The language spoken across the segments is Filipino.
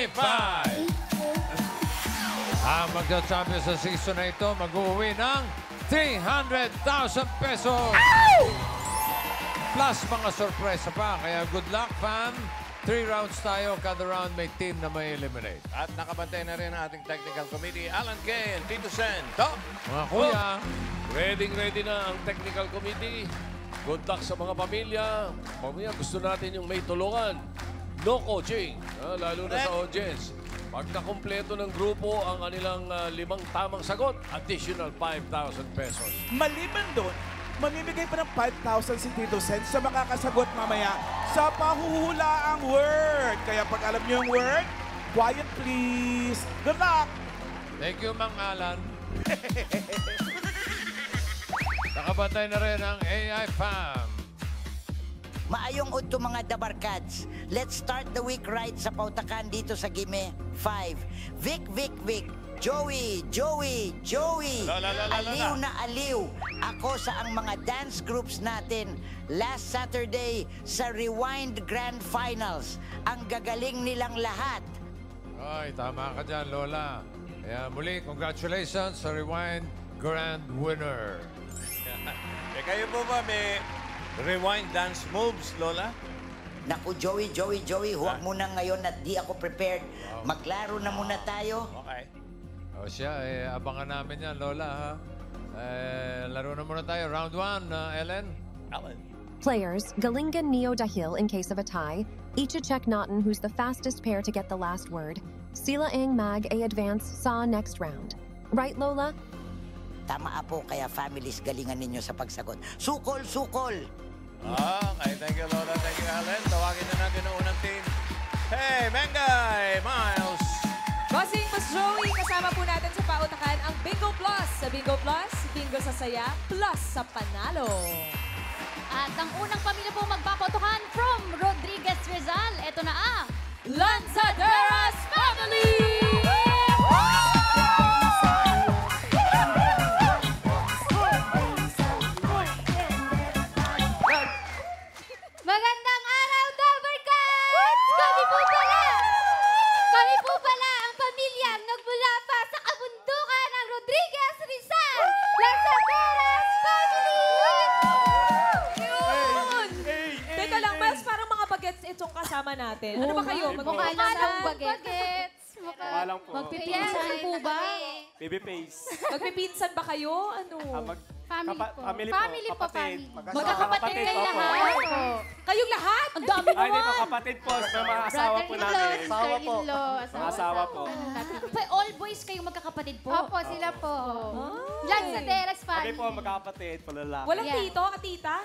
A5! Ang magka-champion sa season na ito, mag-uwi ng 300,000 pesos! Plus mga sorpresa pa. Kaya good luck, fam. 3 rounds tayo. Kada round may team na may eliminate. At nakabantay na rin ang ating technical committee, Alan Kay and Tito Sen. Top! Mga kuya, Ready na ang technical committee. Good luck sa mga pamilya. Pamilya, gusto natin yung may tulungan. No coaching, lalo na sa audience. Pagka kumpleto ng grupo ang kanilang 5 tamang sagot, additional 5,000 pesos. Maliban doon, mamimigay pa ng 5,000 si Tito Sen sa makakasagot mamaya sa pahuhulaang word. Kaya pag alam niyo yung word, quiet please. Good luck! thank you, Mang Alan. Nakabantay na rin ang AI fam. Maayong udto mga dabarkads. Let's start the week right sa pautakan dito sa Gime 5. Vic. Joey. Aliw na aliw. Ako sa ang mga dance groups natin last Saturday sa Rewind Grand Finals. Ang gagaling nilang lahat. Ay, tama ka dyan, Lola. Kaya muli, congratulations sa Rewind Grand Winner. Kayo po ba may rewind dance moves, Lola? Naku, Joey, huwag mo na ngayon at di ako prepared. Maglaro na muna tayo. Okay. O siya, abangan namin yan, Lola, ha? Laro na muna tayo. Round 1, Ellen. Alan. Players, Galinga Neo Dahil in case of a tie, Ichachek Naughton who's the fastest pair to get the last word, Sila Ang Mag A advance Sa next round. Right, Lola? Tama po, kaya families galingan ninyo sa pagsagot. Sukol! Okay, thank you, Lola. Thank you, Alan. Tawagin na natin ang unang team. Hey, Mengay! Miles! Bossing, Mas Joey, kasama po natin sa pautakan ang Bingo Plus. Sa Bingo Plus, bingo sa saya, plus sa panalo. At ang unang pamilya po magpapautukan from Rodriguez Rizal. Ito na ang Lanzaderas Family! Magandang araw, Dabarkats! Kami po pala ang pamilyang nagmula pa sa kabundukan ng Rodriguez Rizal. Lanzaderas Family! Yun! Teka lang, Miles, parang mga bagets itong kasama natin. Ano ba kayo? Mukha lang bagets. Mukha lang po. Magpipinsan po ba? Baby face. Magpipinsan ba kayo? Ano? Family po. Family po. Kapatid. Magkakapatid kayo lahat? Kayong lahat? Ang dami Ay, hindi po. naman! Kapatid po. Sa mga asawa po namin. Mga asawa po. All boys kayong magkakapatid po? Opo, sila po. Lanzaderas Kami family. po magkakapatid. Palalaki. Walang tito, tita?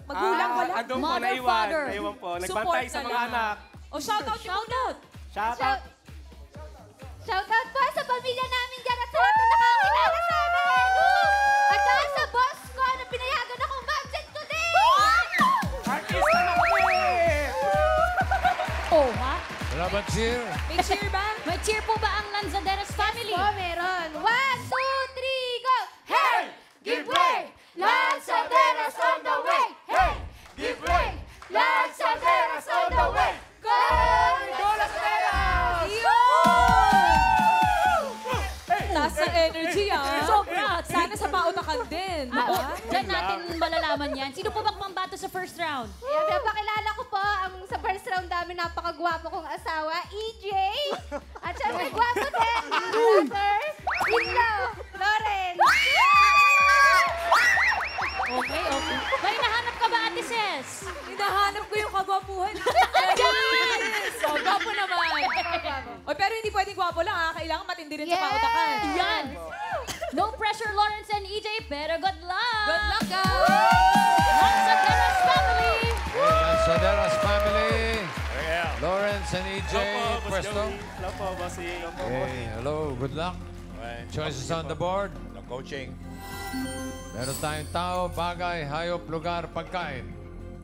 Magulang, wala? Andun po, Mother, naiwan. father. Naiwan po. Support Nagbantay sa mga talaga. anak. O, shoutout niyo muna. Shout out. Shoutout po sa pamilya namin dyan at sa lahat na nakakilala sa amin. At saka sa boss ko na pinayagan akong budget today. Artista na kami! Oh, ha? Wala ba cheer? May cheer ba? May cheer po ba ang Lanzaderas family? Po, meron. 1, 2, 3, go! Hey! Give way! Lanzaderas on the way! Hey! Give way! Lanzaderas on the way! Go! Go, Lanzaderas! Taas ng energy, ah. Sobra. Sana sa pautakan din. Diyan natin malalaman yan. Sino po bang mambato sa first round? Ayan, napakilala ko po ang sa first round namin napakagwapo kong asawa, EJ. At syempre gwapo din, brother, in-law, Lawrence. Okay. May nahanap ka ba, Ate Ses? Hinahanap ko yung kagwapuhan. Yes! So, gwapo naman. O, pero hindi pwedeng gwapo lang, ha? Kailangan matindi rin sa pautakan. Yan! No pressure, Lawrence and EJ, pero good luck! Good luck, guys! Lanzaderas family! Hey, Lanzaderas family. Yeah. Lawrence and EJ, Presto. Hello po, bossing. Hey, hello, good luck. Okay. Choices on the board. No coaching. Meron tayong tao, bagay, hayop, lugar, pagkain.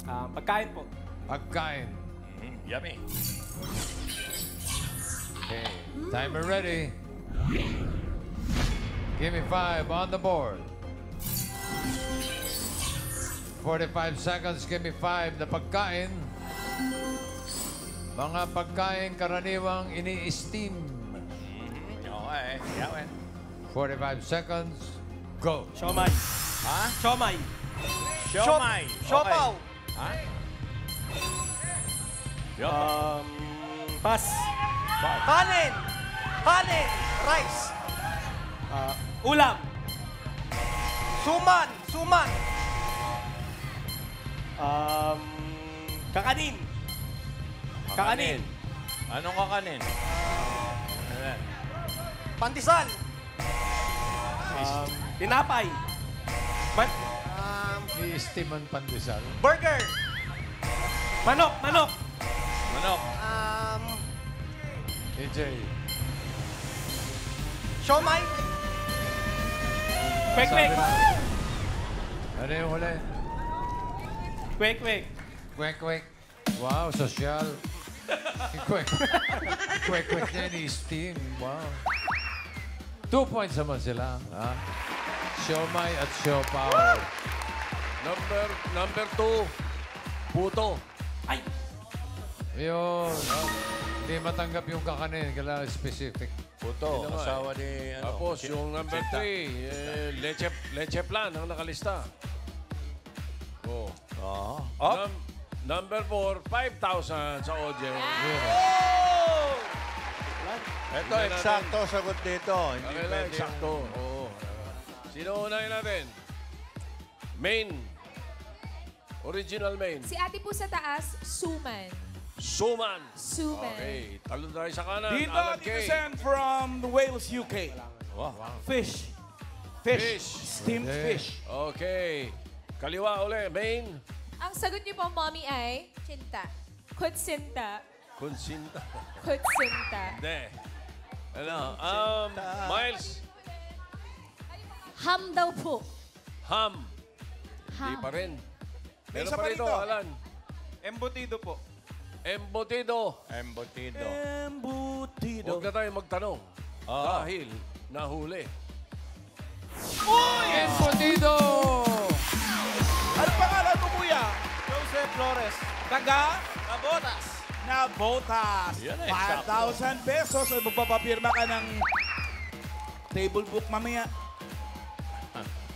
Pagkain po. Pagkain. Yummy. Okay, timer ready. Give me 5 on the board. 45 seconds, give me 5 na pagkain. Mga pagkain karaniwang ini-steam. Okay. Yawen. 45 seconds. Go. Siomay. Ha? Siomay. Siomay. Siopaw. Ha? Pas. Kanin. Kanin. Rice. Ulam. Suman. Suman. Kakanin. Kakanin. Anong kakanin? Ayan. Pandesal. Tinapay. I-steam ang pandesal. Burger. Manok. Manok. Manok. AJ. Siomay. Kwek-kwek. Ano yung huli? Kwek-kwek. Kwek-kwek. Wow, sosyal. Kwek-kwek niya ni-steam. Wow. 2 points naman sila. Ha? Siomay at siopaw. Number 2, puto. Ay! Yun. Hindi matanggap yung kakanin. Kailangan specific. Puto. Asawa ni... Ano? Tapos yung number 3, leche plan ang nakalista. Oh. Up. Number 4, 5,000 sa audience. Ito, eksakto sagot dito. Hindi Okay lang, pwede eksakto. Oo. Sino unahin natin? Main. Original main. Si ate po sa taas, suman. Suman. Suman. Okay. Talon tayo sa kanan. Dito, Alan Tito Kay. Sen from Wales, UK. Wow. Fish. Fish. Steamed fish. Okay. Kaliwa uli. Main. Ang sagot niyo po, mommy, ay... Chinta. Kutsinta. Konsinta. Kutsinta. Hindi. Ano? Miles. Ham daw po. Ham. Ham. Di pa rin. Meron isa pa pa rito, rito. Alan. Embutido po. Embutido. Embutido. Embutido. Huwag na tayo magtanong. Dahil nahuli. Embutido! Ano pangalan mo, kuya? Joseph Flores. Taga? Nabotas. Nabotas. Yan na, 5,000 pesos. Ay, magpapapirma ka ng table book mamaya.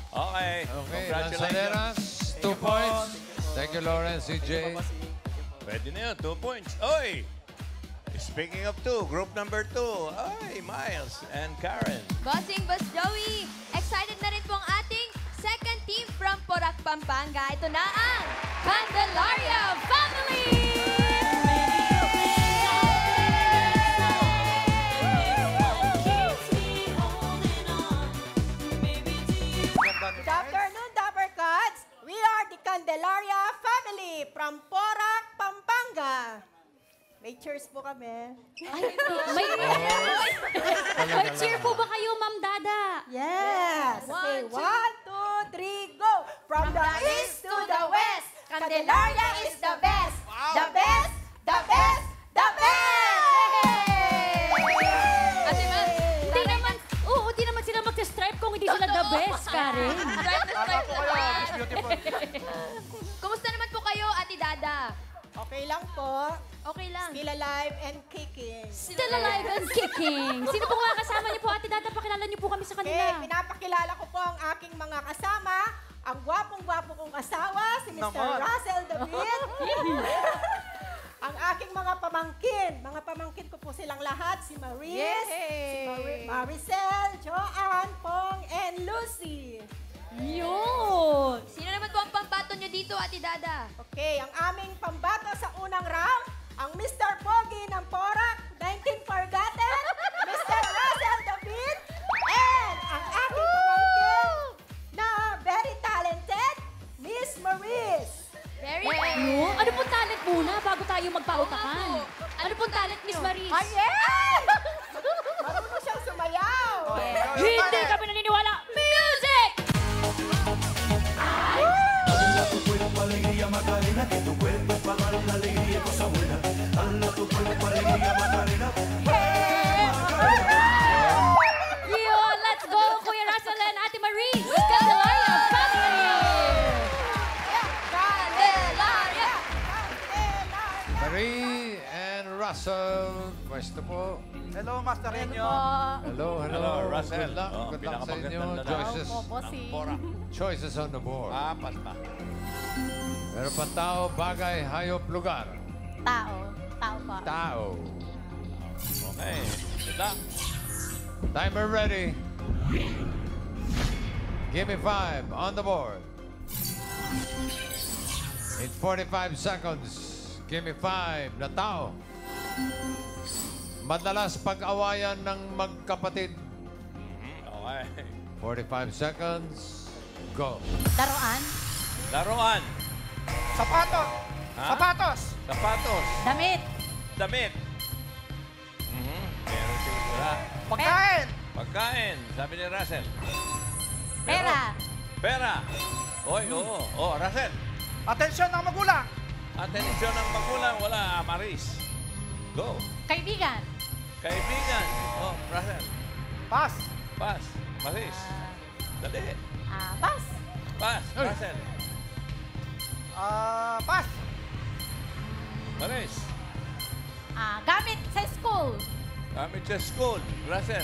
Okay. Okay, Congratulations. Lanzaderas, 2 points. Thank you, Lawrence, CJ. Pwede na yun. 2 points. Oy! Speaking of 2, group number 2. Oy, Miles and Karen. Bossing Boss Joey, excited na rin po ang ating second team from Porac, Pampanga. Ito na ang Candelaria Family! Good afternoon, Dapper Cats. We are the Candelaria family from Porac, Pampanga. May cheers po kami. May cheer po ba kayo, Ma'am Dada? Yes. Okay, 1, 2, 3, go. From the east to the west, Candelaria is the best. The best, the best, the best! Ate Ma'am, di naman sila mag-stripe kung hindi sila the best, Karen. Stripe na stripe naman. Kumusta naman po kayo, Ate Dada? Okay lang po. Okay lang. Still alive and kicking. Still alive and kicking. Sino po nga kasama niyo po, Ate Dada? Pakilala niyo po kami sa Okay, kanila. pinapakilala ko po ang aking mga kasama. Ang gwapong-gwapo kong asawa, si Mr. Russell David. Ang aking mga pamangkin. Mga pamangkin ko po silang lahat. Si Maris, si Maricel, Joanne, Pong, and Lucy. Yun! Sino naman po ang pambato niyo dito, Ate Dada? Okay, ang aming pambato sa unang round, ang Mr. Pogi ng Porac, 19 Forgotten, Mr. Russell David, and ang aking pamangkin na very talented, Miss Maris. Very good. Ano pong talent muna bago tayo magpautakan? Ano pong talent, Miss Maris? Ayan! Marunong siyang sumayaw. Hindi kami naniniwala. Music! Yo, let's go, Kuya Russell and Ate Marie. Candelaria family! Candelaria! Marie and Russell. Pwesto po. Hello, Master Renyo. Hello, Hello, Russell. Good luck. Oh, Good luck sa inyo. pinakamagandang Choices. lalaki. Choices on the board. Apat pa. Meron pang tao, bagay, hayop, lugar. Tao. Tao pa. Tao. Okay. Good luck. Timer ready. Give me 5 on the board. In 45 seconds, give me 5 na tao. Madalas pag-awayan ng magkapatid. Okay. 45 seconds, go. Laruan. Laruan. Sapatos. Ha? Sapatos. Sapatos. Damit. Damit. Meron siguro. Pagkain. Pagkain. Sabi ni Russell. Pera. Pera. Oy, oo. Oh, Russell. Atensyon ng magulang. Atensyon ng magulang. Wala, Maris. Go. Kaibigan. Kaibigan. Oh, Russell. Pas. Pas. Maris. Dali. Pas. Pas. Russell. Pas. Maris. Gamit sa school. Gamit sa school. Russell.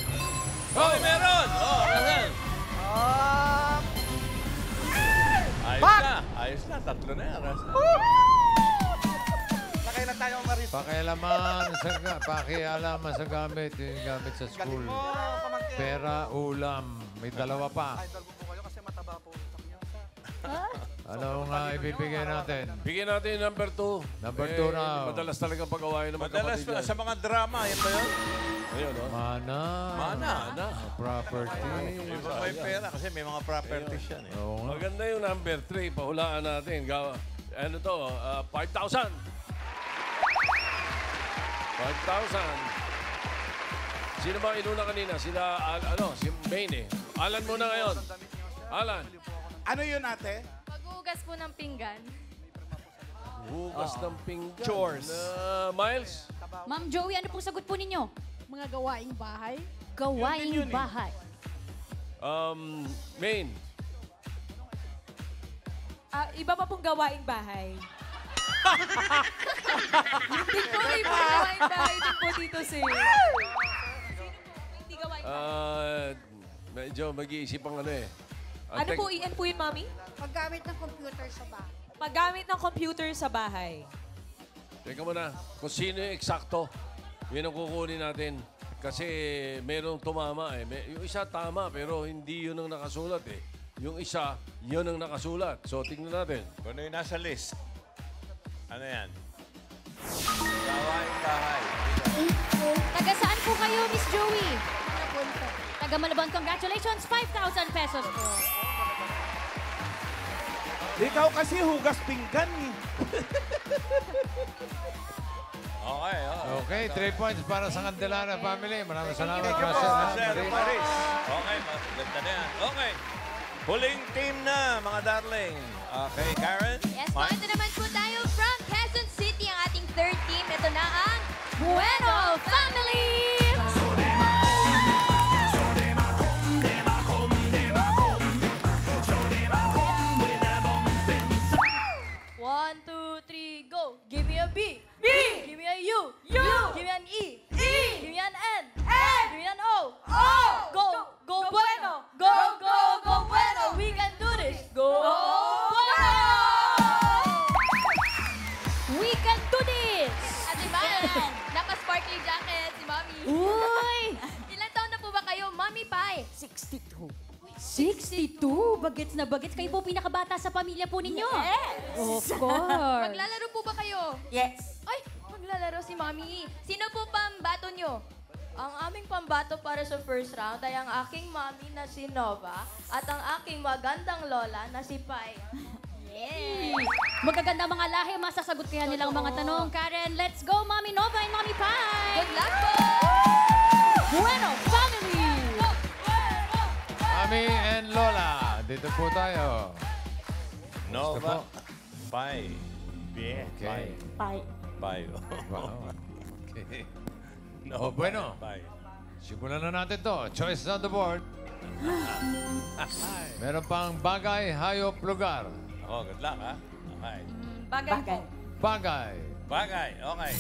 Oh, meron. Oh, Russell. Ayos Bag. na. Ayos na. Tatlo na yan, Russell. Nakailan tayo, Maris? Pakialaman sa gamit. Yung gamit sa Galing school. mo, pamangkin. Pera, ulam. May dalawa pa. Idol ko po kayo kasi mataba po. Ano nga ibibigay natin? Bigyan natin yung number 2. Number 2 raw. Madalas talagang pag-awayan ng Madalas magkapatid yan. sa mga drama. Yan ba yun? Ayun, oh. Mana. Mana. Property. Iba pa yung pera kasi may mga properties yan eh. Oo nga. Maganda yung number 3. Pahulaan natin. Ano to? 5,000. 5,000. Sino ba inuna kanina? Sila, si Maine eh. Alan muna ngayon. Alan. Ano yun, ate? Paghugas po ng pinggan. Hugas ng pinggan. Chores. Miles? Ma'am Joey, ano pong sagot po ninyo? Mga gawaing bahay. Gawaing Yun din yun eh. bahay. Maine? Iba pa pong gawaing bahay. Yung din po may mga gawaing bahay din po dito, sir. Hindi gawaing bahay. Medyo mag-iisip ang ano eh. Ano po, iyan po yun, mami? Paggamit ng computer sa bahay. Paggamit ng computer sa bahay. Teka muna, kung sino yung eksakto, yun ang kukunin natin. Kasi merong tumama eh. Yung isa tama, pero hindi yun ang nakasulat eh. Yung isa, yun ang nakasulat. So, tingnan natin. Kung ano yung nasa list. Ano yan? Gawaing bahay. Taga saan po kayo, Miss Joey? Taga Malabon. Congratulations, 5,000 pesos po. Ikaw kasi hugas pinggan eh. Okay, oh. Okay, 3 points para sa Candelana family. Maraming salamat, Thank you po, Russell. Sir Marie. Maris. Okay, ganda na yan. Okay. Huling team na, mga darling. Okay, Karen? Yes, Mike? ito naman po tayo from Quezon City, ang ating third team. Ito na ang Bueno Family! One, two, three, go! Give me a B! B! Give me a U! U! Give me an E! E! Give me an N! N! Give me an O! O! Go! Go Bueno! Go, go, go Bueno! We can do this! Go! Bueno! We can do this! At diba, naka-sparkly jacket si Mami. Uy! Ilan taon na po ba kayo, Mami Pai? 62. 62? Bagets na bagets. Kayo po pinakabata sa pamilya po ninyo. Yes! Of course. Maglalaro po ba kayo? Yes. Ay, maglalaro si Mami. Sino po pambato nyo? Ang aming pambato para sa first round ay ang aking mami na si Nova at ang aking magandang lola na si Pai. Yeah! Magaganda mga lahi, masasagot kaya nilang mga tanong. Karen, let's go, Mami Nova and Mami Pai! Good luck po! Bueno, family! Mami and Lola, dito po tayo. Nova. Pai. Bien. Okay. Pai. Pai. Wow. Okay. No, bueno. Pai. Simulan na natin to. Choices on the board. Meron pang bagay, hayop, lugar. Oh, good luck, ha? Okay. Bagay po. Bagay. Bagay. Okay.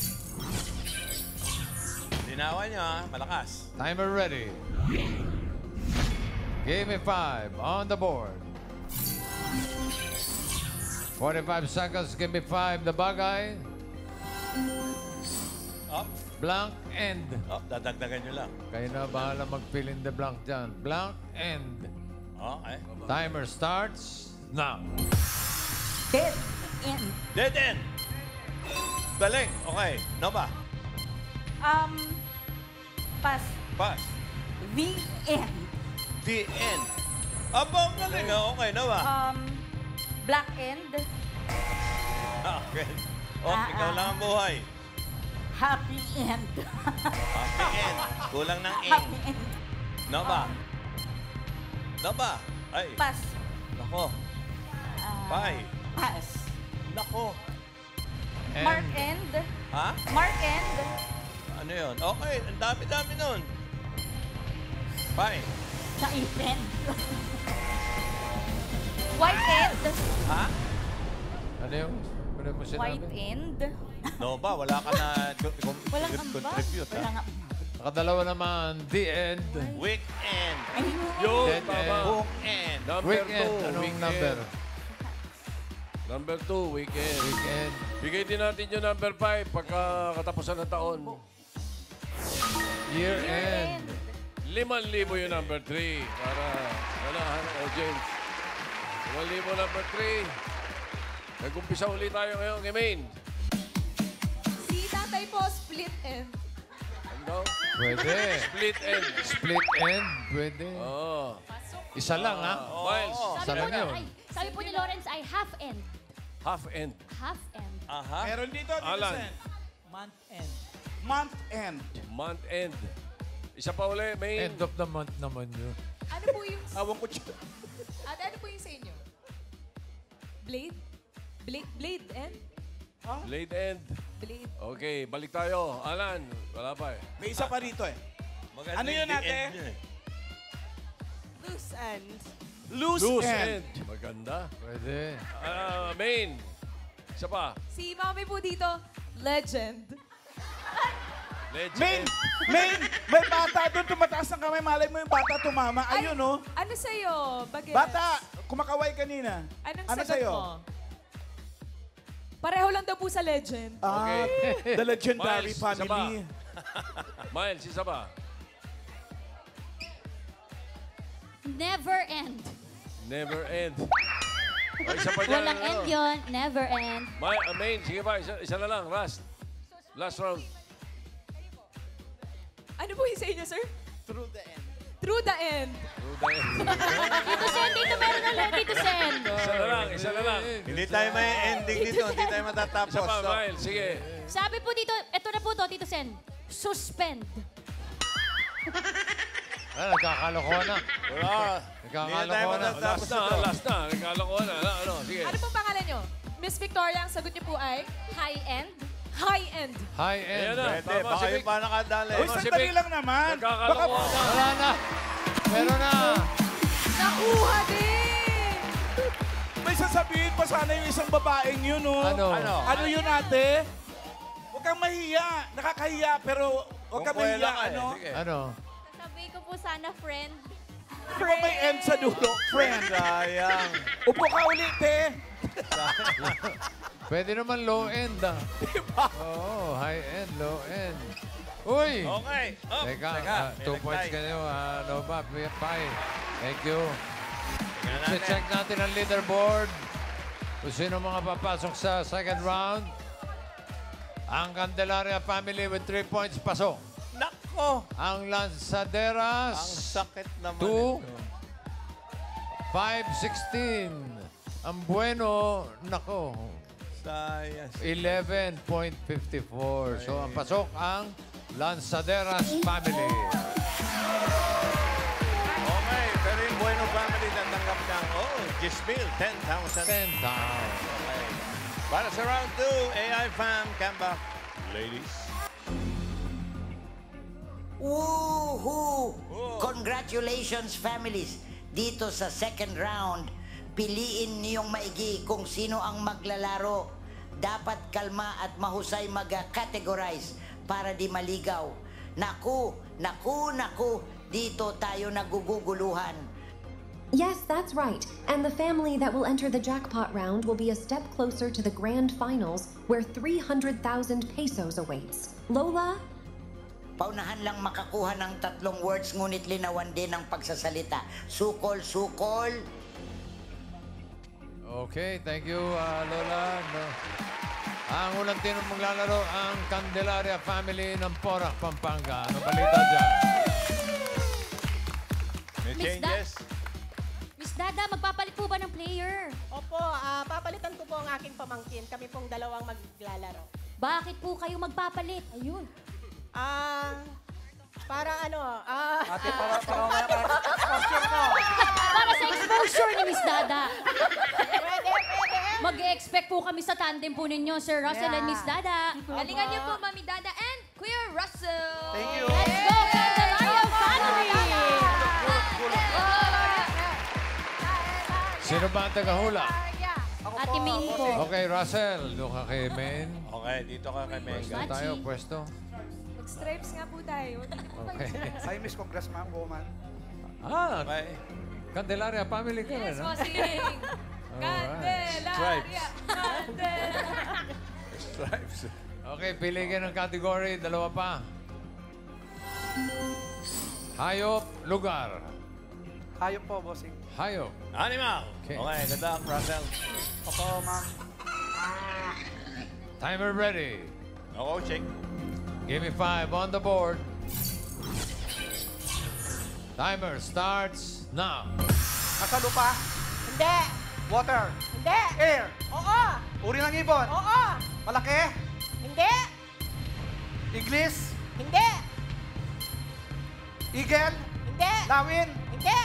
Linawan nyo, ha? Malakas. Timer ready. Give me 5 on the board. 45 seconds, give me 5 the bagay. Up. Blank end. Oh, dadagdagan nyo lang. Kayo na bahala mag-fill in the blank dyan. Blank end. Okay. Timer starts now. Dead end. Dead end. Galing. Okay. Nova. Pass. Pass. The end. The end. Aba, ang galing. Okay, Nova. Black end. Okay. Oh, ikaw lang ang buhay. Happy end. Happy end. Kulang ng ing. Happy end. Nova. Nova. Ay. Pass. Nako. Pai. Pass. Nako. Mark end. Ha? Mark end. Ano yun? Okay. Ang dami-dami nun. Pai. Naipin. White end. Ha? Ano yung? Ano mo sinabi? White end. Nova, wala ka na Walang ambag. contribute, ha? Walang Nakadalawa naman. The end. Weekend. Yun, Dead tama. end. Weekend. Number Weekend. 2, Anong weekend. number? Number 2, weekend. Weekend. Bigay din natin yung number 5 pagka katapusan ng taon. Year end. 5,000 yung number 3 para ganahan ng audience. 5,000 number 3. Nag-umpisa ulit tayo ngayon, Emain. Si tatay po, split end. Ano daw? Pwede. Split end. Split end. Pwede. Oo. Isa lang, ha? Miles. Isa lang yun. Sabi po ni Lawrence ay half end. Half end. Half end. Aha. Meron dito, Alan. Sen. Month end. Month end. Month end. Isa pa uli, main. End of the month naman yun. Ano po yung... Awang ko siya. At ano po yung sa inyo? Blade? Blade end? Late end. Blade. Okay, balik tayo. Alan, wala pa eh. May isa pa rito eh. Maganda Ano yun, yung the ate? end yun, eh. Loose end. Loose, Loose end. end. Maganda. Pwede. Main. Isa pa. Si mami po dito, legend. Legend. Main, may bata doon, tumataas ng kamay. Malay mo yung bata tumama. Ayun, no? Ano sa'yo? Bagets? Bata, kumakaway kanina. Anong Ano sagot sa'yo? mo? Pareho lang daw po sa legend. Ah, the legendary Miles, isa family. Miles, isa pa. Never end. Never end. O, isa pa dyan. Walang end yun. Never end. Main, sige pa. Isa na lang. Last. Last round. Ano po yung sa inyo, sir? Through the end. Through the end. Through the end. Dito Sen, dito meron ulit. Dito Sen. Isa na lang. Isa na lang. Hindi tayo may ending dito. Hindi tayo matatapos. Isa pa, So, Miles. Sige. Sabi po dito, eto na po to, Tito Sen. Suspend. Nagkakalokohan na. wala. Hindi na tayo Nagkakalokohan na. matatapos Last na. ito. Last na. Nagkalokohan na. Ano? Sige. Ano pong pangalan nyo? Miss Victoria, ang sagot niyo po ay High end. high end. High Ayan end. na. Pwede. Tama, Baka si yung Vic. pa nakadali. Uy, si sandali Vic. lang naman. Nagkakalokohan na. Wala na. Meron na. Nakuha din! May sasabihin pa sana yung isang babaeng yun, no? Ano? Ano yun, ate? Huwag kang mahiya. Nakakahiya, pero huwag kang Kung mahiya, lang, eh. ano? Sige. Ano? Sabi ko po sana friend. Di ba may end sa dulo? Friend. Sayang. Upo ka ulit, eh. Pwede naman low end, ah. Oo, high end, low end. Uy! Okay. Oh, Teka, may 2 points nagtay. kayo, Nova, Pai. Thank you. Tingnan natin. Check natin ang leaderboard. Kung sino mga papasok sa second round. Ang Candelaria family with 3 points, pasok. Nako. Ang Lanzaderas, Ang sakit naman 2, ito. 5-16. Ang Bueno, nako, Sayang. 11.54. So, ang pasok ang Lanzaderas family. Okay, pero yung Bueno family tatanggap ng, Gismil, 10,000. 10,000. Okay. Para sa round 2, AI Fam, Kamba. Ladies. Woohoo! Oh. Congratulations, families! Dito sa second round, piliin niyong maigi kung sino ang maglalaro. Dapat kalma at mahusay mag-categorize para di maligaw. Naku, dito tayo naguguguluhan. Yes, that's right. And the family that will enter the jackpot round will be a step closer to the grand finals where 300,000 pesos awaits. Lola? Paunahan lang makakuha ng 3 words ngunit linawan din ang pagsasalita. Sukol, sukol. Okay, thank you, Lola. No. Ang unang tinong maglalaro ang Candelaria family ng Porac, Pampanga. Ano balita dyan? May Miss changes? Miss Dada, magpapalit po ba ng player? Opo, papalitan ko po ang aking pamangkin. Kami pong dalawang maglalaro. Bakit po kayo magpapalit? Ayun. Para ano, Ate, para mamaya ka exposure mo. Para sa exposure ni Miss Dada. pwede. Mag-expect po kami sa tandem po ninyo, Sir Russell and Miss Dada. Galingan niyo po, Mami Dada and Kuya Russell. Thank you. Let's go, Candelaria family! Sino ba ang tagahula? Ate Min po. Okay, Russell. Doon ka kay Main. Okay, dito ka kay Menga. Saan tayo? Pwesto? Mag-stripes nga po tayo. Okay. I miss Congressman Woman. Okay. Candelaria family ka rin, Yes, no? bossing. Candelaria. Stripes. Okay, pili ka ng category. Dalawa pa. Hayop, lugar. Hayop po, bossing. Hayop. Animal. Okay. Okay, ganda, Russell. Opo, ma'am. Timer ready. No coaching. Give me 5 on the board. Timer starts now. Nasa lupa, Hindi. water, Hindi. air, Oo. uri ng ibon, Oo. malaki, Hindi. English, Hindi. eagle, Hindi. lawin, Hindi.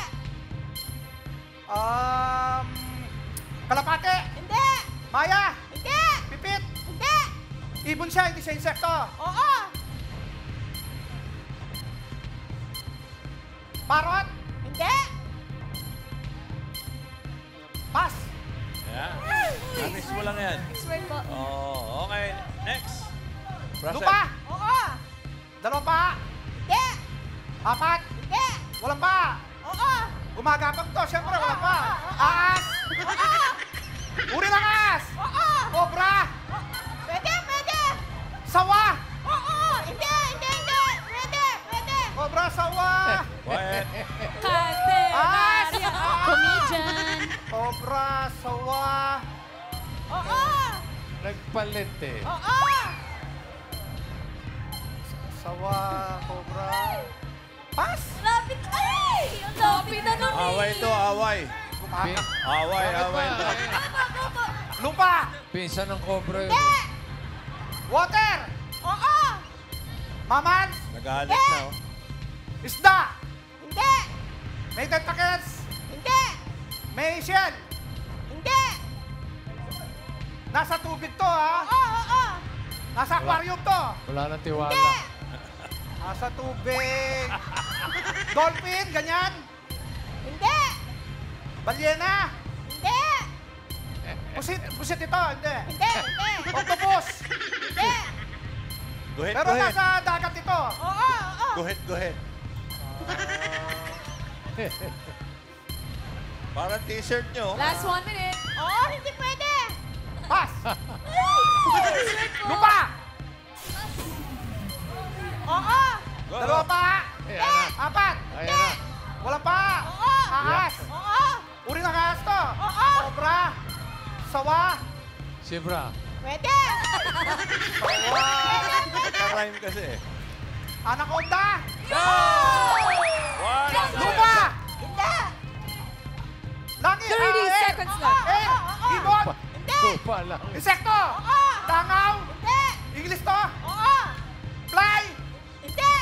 kalapate, Hindi. maya, Hindi. pipit, Hindi. ibon siya, hindi siya insekto, Oo. parrot, Hindi. pass, Yeah. Namiss mo lang yan. Swear po. Oh, okay. Next. Russell. lupa, Oo. 2 pa, Hindi. 4, Hindi. walang pa, Oo. gumagapang to, siyempre walang pa, ahas, uri ng ahas, Oo. cobra, Pwede. sawa, Oo. Hindi. Pwede. cobra, sawa, Quiet. ahas, Comedian. cobra, sawa, Oo. Nagpalit eh. Oo. sawa, cobra, pass, Lapit. Ay! Ang lapit na nun. Away to, away. Pi- Away Bakit ba? to. lupa, Pinsan ng cobra yun. water, Oo. maman, Nagalit na, oh. isda, Hindi. may tentacles, Hindi. may shell, Hindi. nasa tubig to ha, Oo. nasa aquarium to, Wala nang tiwala. Hindi. nasa tubig, dolphin, ganyan, Hindi. balyena, Hindi. pusit ito, hindi, Hindi. octopus, Hindi. Guhit, pero guhit. nasa dagat ito, Oo. Guhit. Parang t-shirt nyo. Last 1 minute. Oo, hindi pwede. pass, lupa, Oo. 2 pa, Ayan na. 4, Ayan na. wala pa, Oo. ahas, Oo. uri ng ahas to, Oo. cobra, sawa, Sibra. Pwede. sawa, Naka-rhyme kasi. anaconda, One. lupa, Hindi. langit, 30 seconds left. ibon, Tupa lang. insekto, langaw, Hindi. English to, Oo. fly, Hindi.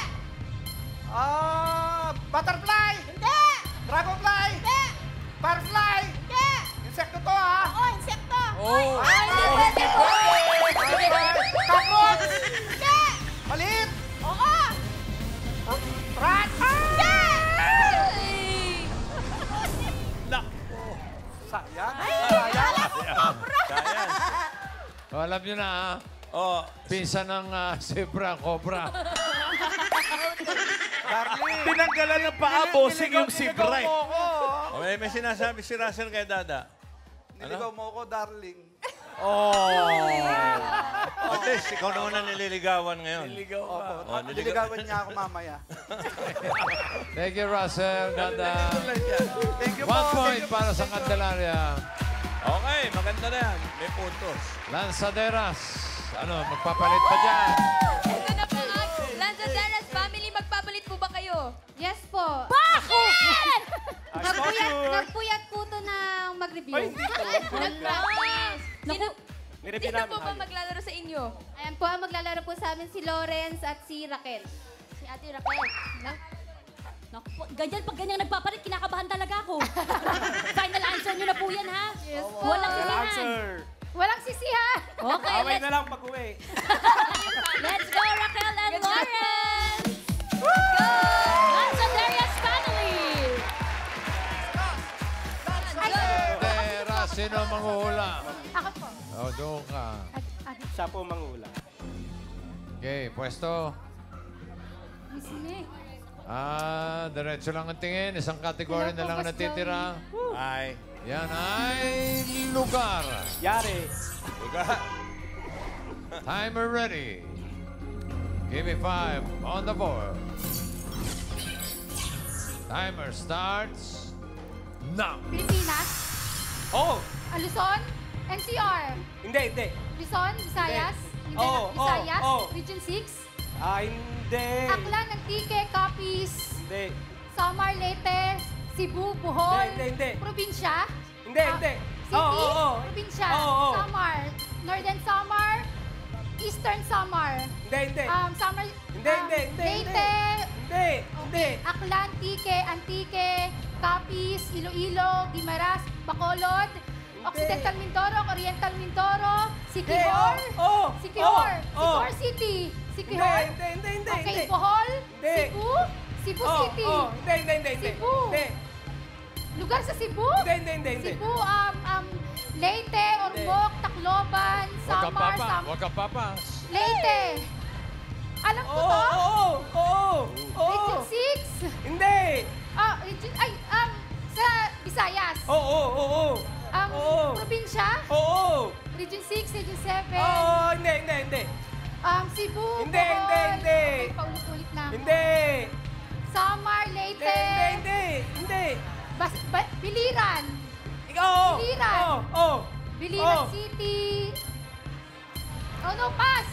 butterfly, Hindi. dragonfly, Hindi. firefly, Hindi. insekto to ha, Oo, insekto. Oh! cockroach, Hindi. maliit, Oo. rat, Hindi. sayang, Kaya. Oh, alam nyo na, ha? Oh, Pinsan ng zebra, cobra. Darling. Tinanggalan ng paa, bossing yung si Bright. okay, may sinasabi si Russell kay Dada. Niligaw mo ako, darling. At least, ikaw naman ang nililigawan ngayon. Opo. Niligawan niya ako mamaya. Thank you, Russell. Ganda. Thank you 1 po. point para sa Candelaria. Okay, maganda na yan. May puntos. Lanzaderas. Ano, magpapalit pa dyan? Ito na po nga. Lanzaderas family, magpapalit po ba kayo? Yes po. Bakit? Nagpuyat po to na mag-review. Nag-promise. Sino Nireview po namin. ba maglalaro sa inyo? Ayan po, ang maglalaro po sa amin si Lawrence at si Raquel. Si Ate Raquel. Naku po, ganyan, pag ganyan nagpapalit, kinakabahan talaga ako. Final answer nyo na po yan, ha? Yes po. Walang sisihan. Answer. Walang sisihan. Okay, Away na lang pag-uwi. let's go, Raquel and Lawrence! Go! Lanzaderias family! Lanzaderas, sino manghuhula? Ako po. O, doon ka. Siya po mangula. Okay, pwesto. Miss me. Diretso lang ang tingin. Isang kategory na lang ang natitira. Ay. Yan ay lugar. Yari. Timer ready. Give me 5 on the board. Timer starts now. Pilipinas. Oh! Luzon. NCR. Hindi. Luzon. Visayas. Hindi Oo, Visayas. oo. Region 6. Hindi. Aklan, Antique, Capiz. Hindi. Samar, Leyte. Cebu, Bohol. Hindi. Probinsya. Hindi. City. Probinsya. Oo. Samar. Northern Samar. Eastern Samar. Hindi. Samar. Hindi. Leyte. Hindi. Aklan, Antique, Capiz, Iloilo, Guimaras, Bacolod, Occidental Mindoro, Oriental Mindoro, Siquijor, Siquijor City, Siquijor, Hindi. okay, Bohol, Hindi. Cebu City, Hindi. Cebu, lugar sa Cebu, Hindi. Cebu, Leyte, Ormoc, Tacloban, Samar, Huwag ka papas. Leyte. Alam ko to? Region 6. Hindi. Region, sa Visayas. Oo. Probinsya. Oo. Region 6, Region 7. Hindi. Cebu, Hindi. Okay, paulit-ulit na. Hindi. Samar, Leyte. Hindi. Biliran. Oo. Biliran. Biliran City. Oh no, pass.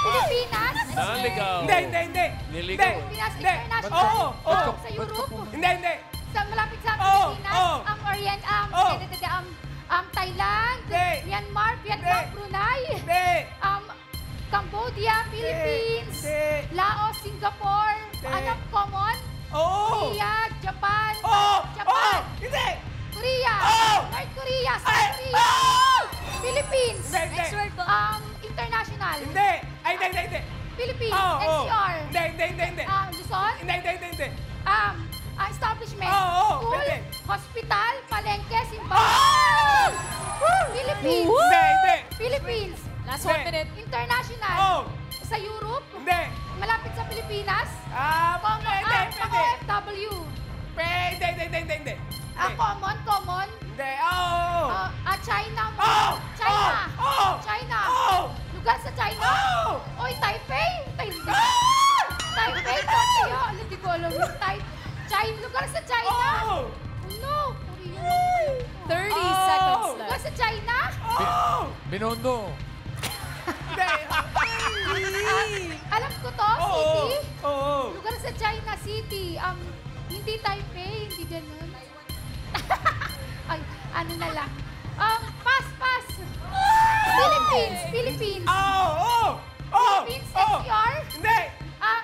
Pilipinas. Naligaw. Hindi. Niligaw. Pilipinas Hindi. International. Oo. Sa Europe. Hindi. Sa malapit sa Oo, Pilipinas. oo. Orient, Oo. Thailand, Hindi. Myanmar, Vietnam, Hindi. Brunei. Hindi. Cambodia, Philippines, Laos, Singapore, common, Oo. Korea, Japan, Hindi. Korea, North Korea, South Korea, Philippines, Next word po. international, Hindi. Hindi. Philippines, Oo. NCR, Hindi. Luzon, Hindi. establishment, Oo, school, pwede. hospital, palengke, simbahan, Philippines, Hindi. Philippines, Last Hindi. 1 minute. international, Oo. sa Europe, Hindi. malapit sa Pilipinas, Pwede. OFW, Hindi. common, Hindi. Oo. China, Oo. China, Oo. China, Oo. lugar sa China, Oo. Oy, Taipei, Taipei, Tokyo, hindi ko alam yung China, lugar sa China, Oo. no, Korea, 30 seconds lugar left. sa China, Oo. Binondo. Hindi. alam ko to, Oo. city, Oo. lugar sa China City, hindi Taipei, hindi ganun. Ay, ano na lang. Pass. Philippines. Oo. Philippines, NCR, Hindi.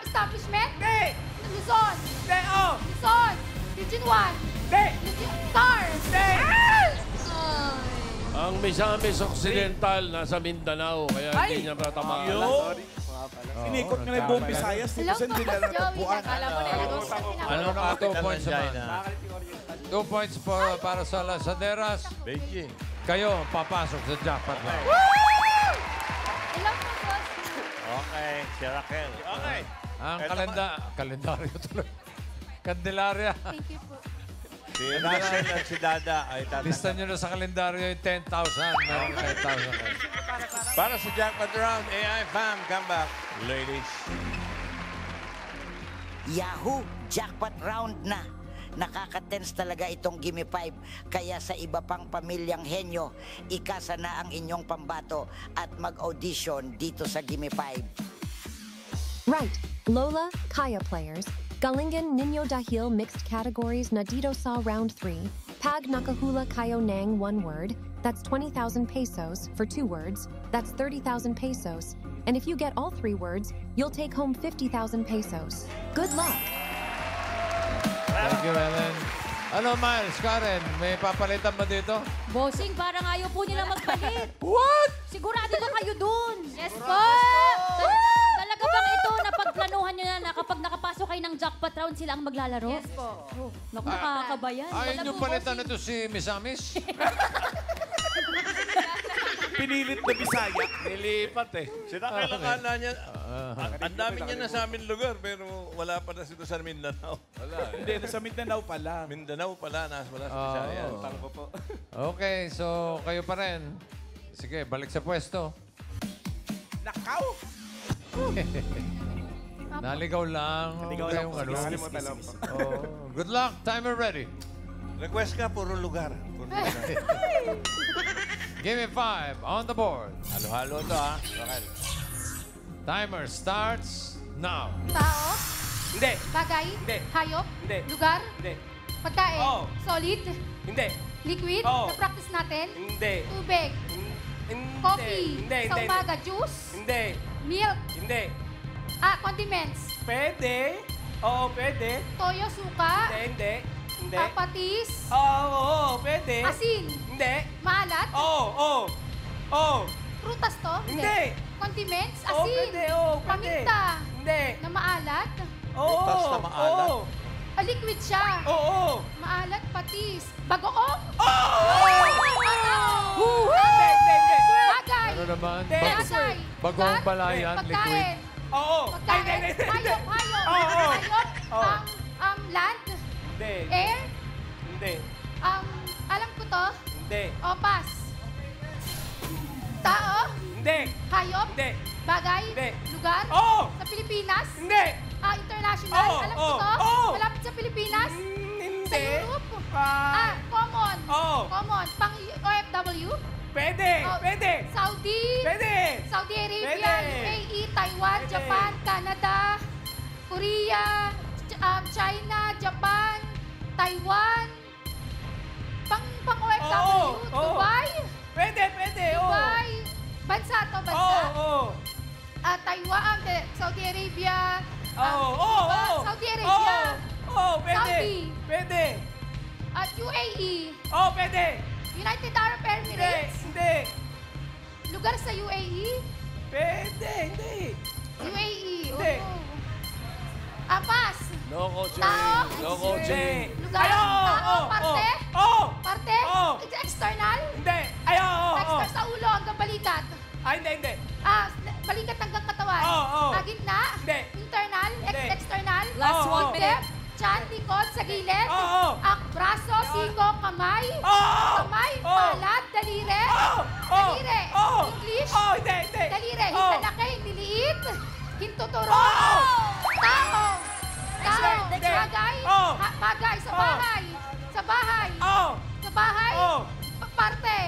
establishment, Hindi. Luzon, Hindi. Luzon, Region 1, Hindi. Region Star. Hindi. Ang Misamis Occidental nasa Mindanao, kaya hindi niya matamaan. Sinikot nga na yung buong Visayas. Dito Hello sa po, hindi na Joey. natagpuan. Akala mo na yung Ano na 2 points naman? 2 points para sa Lanzaderas. Beijing. Kayo ang papasok sa jackpot round. Hello po, si Raquel. Okay. Ang Eto kalendaryo tuloy. Candelaria. Thank you po. Si Russell at si Dada ay Lista nyo na sa kalendaryo yung 10,000. Meron 10,000. Para sa jackpot round, AI Fam, come back. Ladies. Yahoo! Jackpot round na. Nakaka-tense talaga itong Gimme 5. Kaya sa iba pang pamilyang henyo, ikasa na ang inyong pambato at mag-audition dito sa Gimme 5. Right, Lola, Kaya players, Galingan Nino Dahil mixed categories na dito sa round 3, Pag Nakahula Kayo Nang 1 word, that's 20,000 pesos for 2 words, that's 30,000 pesos. And if you get all 3 words, you'll take home 50,000 pesos. Good luck! Thank you, Ellen. Ano, Miles, Karen, may papalitan ba dito? Bossing, parang ayaw po nila magpalit. What? Sigurado ba kayo dun? Yes po! Talaga bang ito na pagplanuhan nyo na kapag nakapasok kayo ng jackpot round, sila ang maglalaro? Yes po. Naku, nakakabayan. Ayun yung palitan nito si Miss Amis. Pinilit na Bisaya. Nilipat eh. Si Raquel, akala niya, ang dami niya na sa amin lugar, pero wala pa na sito sa Mindanao. Wala eh. Hindi, sa Mindanao pala. Mindanao pala, wala sa Bisaya. Tangko po. Okay, so kayo pa rin. Sige, balik sa pwesto. Nakaw! Naligaw lang. Naligaw Okay, lang yung po. ano. Nakalimutan lang po. Oh, good luck. Timer ready. Request ka, puro lugar. Give me 5 on the board. Halo-halo to, ha? Raquel. Timer starts now. Tao, Hindi. bagay, Hindi. hayop, Hindi. lugar, Hindi. pagkain, Oo. solid, Hindi. liquid, Oo. na-practice natin, Hindi. tubig, Hindi. coffee, Hindi. sa Hindi. umaga, juice, Hindi. milk, Hindi. condiments, Pwede. Oo, pwede. toyo, suka, Hindi. Hindi. patis, Oo, pwede. asin, Hindi. maalat, Oo. prutas to, Hindi. condiments, Oo, asin, pwede. Oo, pwede. paminta, Hindi. na maalat, Oo. Prutas na maalat? Oo. liquid siya, Oo. maalat, patis, bagoong, Hindi. bagay, Ano naman? bagay, Bagong lugar, balayan, liquid. pagkain, Oo. pagkain, Hindi. hayop, Oo. Oo. land, Hindi. air, Hindi. alam ko to, Hindi. pass. Tao, Hindi. hayop, Hindi. bagay, Hindi. lugar, Oo. sa Pilipinas, Hindi. international, Oo, alam ko oo, to, oo. malapit sa Pilipinas, sa Hindi. Europe, Ah. common, Oo. common, pang OFW, Pwede. Oh. Pwede. Saudi, Pwede. Saudi Arabia, Pwede. UAE, Taiwan, Pwede. Japan, Canada, Korea, China, Japan, Taiwan, pang OFW, Oo, oo. Dubai, Pwede. Oo. Dubai, bansa to, Oo. bansa. Oo. Taiwan, Saudi Arabia, Oo. Saudi Arabia, Oo. Pwede. Saudi. Pwede. at UAE, Oo, pwede. United Arab Hindi. Emirates, Hindi. lugar sa UAE, Pwede. Hindi. UAE, Hindi. pass. No coaching. Tao. No coaching. Lugar, Ay, oo, tao, oo, parte, Oo. parte, Oo. external, Hindi. Ay, oo. external sa ulo hanggang balikat. Hindi. Balikat hanggang katawan. Oo. Gitna, Hindi. internal, Hindi. external, Last Oo. 1 minute. Chan, likod, sa gilid, Oo. braso, siko, kamay, Oo. kamay, Oo. palad, daliri, Oo. daliri, Oo. English, Oo, hindi. daliri, Oo. hintalaki, hiniliit, hintuturo, Oo. tao, Hindi. bagay, Oo. bagay, sa Oo. bahay, sa bahay, Oo. sa bahay, Oo. parte,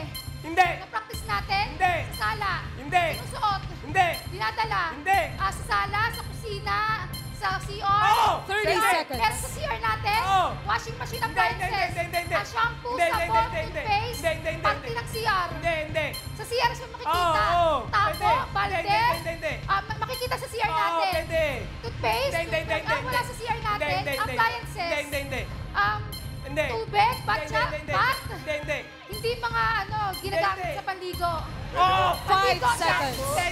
Hindi. na-practice natin, Hindi. sa sala, Hindi. sinusuot, Hindi. dinadala, Hindi. sa sala, sa kusina, sa CR, Oo. 30 Hindi. seconds. pero sa CR natin, Oo. washing machine Hindi. appliances, shampoo, Hindi. sabon, Hindi. toothpaste, Hindi. panty ng CR. Hindi. Sa CR siya makikita. Oo. Tapo, balde. Hindi. Makikita sa CR Oo, natin. pwede. Toothpaste. Hindi. Wala sa CR natin. Appliances. Hindi. Tubig, batsa, bat. Hindi. Hindi mga ginagamit Hindi. sa panligo. Oo. 5 Panligo, seconds. Hindi.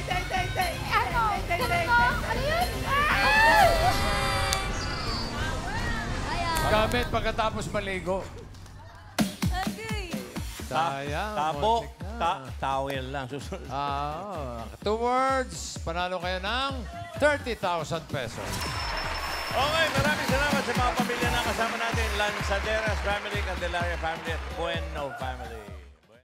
Ganun no? Ano yun? Gamit pagkatapos maligo. Okay. Sayang. Tabo. muntik na. Towel lang. Susunod. 2 words, panalo kayo ng 30,000 pesos. Okay, maraming salamat sa mga pamilya na kasama natin. Lanzaderas family, Candelaria family, at Bueno family.